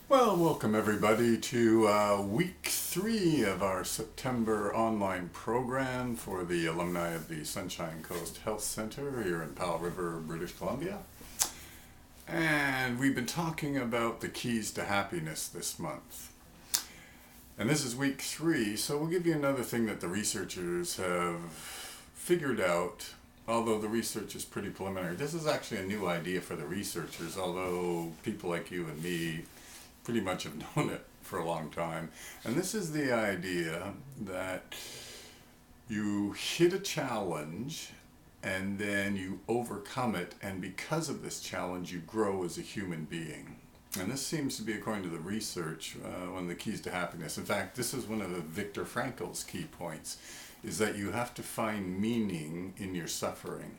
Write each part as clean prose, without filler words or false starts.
Well, welcome everybody to week 3 of our September online program for the alumni of the Sunshine Coast Health Center here in Powell River, British Columbia. And we've been talking about the keys to happiness this month. And this is week 3, so we'll give you another thing that the researchers have figured out. Although the research is pretty preliminary. This is actually a new idea for the researchers, although people like you and me pretty much have known it for a long time. And this is the idea that you hit a challenge and then you overcome it, and because of this challenge you grow as a human being. And this seems to be, according to the research, one of the keys to happiness. In fact, this is one of the Viktor Frankl's key points, is that you have to find meaning in your suffering.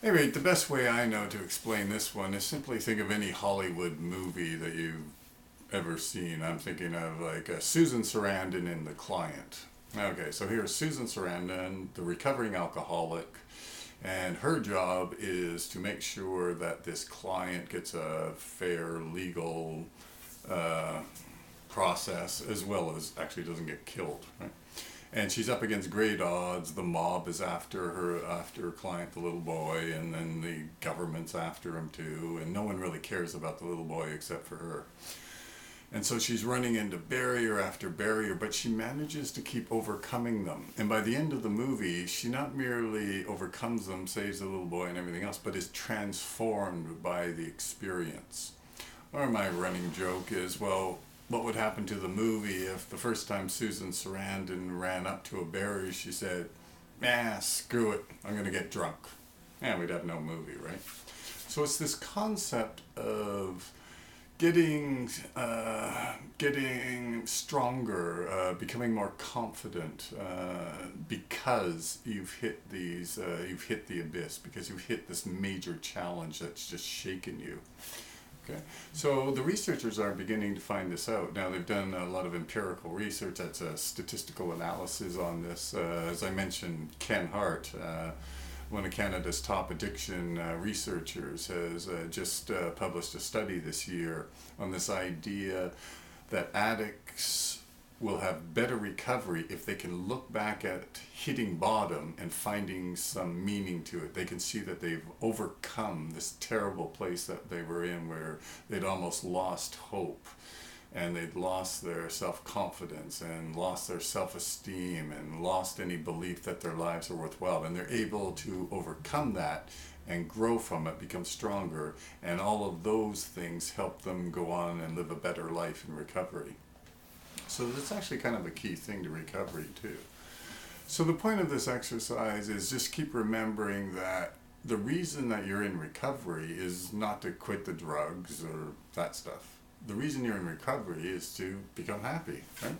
Anyway, the best way I know to explain this one is simply think of any Hollywood movie that you've ever seen. I'm thinking of like Susan Sarandon in The Client. Okay, so here's Susan Sarandon, the recovering alcoholic, and her job is to make sure that this client gets a fair legal process, as well as actually doesn't get killed, right? And she's up against great odds. The mob is after her client, the little boy, and then the government's after him too, and no one really cares about the little boy except for her. And so she's running into barrier after barrier, but she manages to keep overcoming them. And by the end of the movie, she not merely overcomes them, saves the little boy and everything else, but is transformed by the experience. Or my running joke is, well, what would happen to the movie if the first time Susan Sarandon ran up to a barrier, she said, screw it, I'm going to get drunk. We'd have no movie, right? So it's this concept of getting stronger, becoming more confident, because you've hit the abyss, because you've hit this major challenge that's just shaken you. Okay. So the researchers are beginning to find this out. Now they've done a lot of empirical research, that's a statistical analysis on this. As I mentioned, Ken Hart, one of Canada's top addiction researchers, has just published a study this year on this idea that addicts will have better recovery if they can look back at hitting bottom and finding some meaning to it. They can see that they've overcome this terrible place that they were in, where they'd almost lost hope, and they'd lost their self-confidence and lost their self-esteem and lost any belief that their lives are worthwhile. And they're able to overcome that and grow from it, become stronger, and all of those things help them go on and live a better life in recovery. So that's actually kind of a key thing to recovery too. So the point of this exercise is just keep remembering that the reason that you're in recovery is not to quit the drugs or that stuff. The reason you're in recovery is to become happy, right?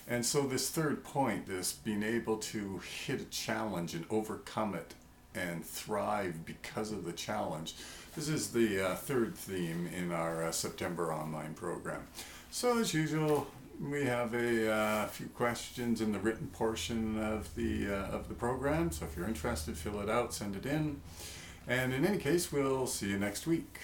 And so this third point, this being able to hit a challenge and overcome it and thrive because of the challenge, this is the third theme in our September online program. So as usual, we have a few questions in the written portion of the program. So if you're interested, fill it out, send it in. And in any case, we'll see you next week.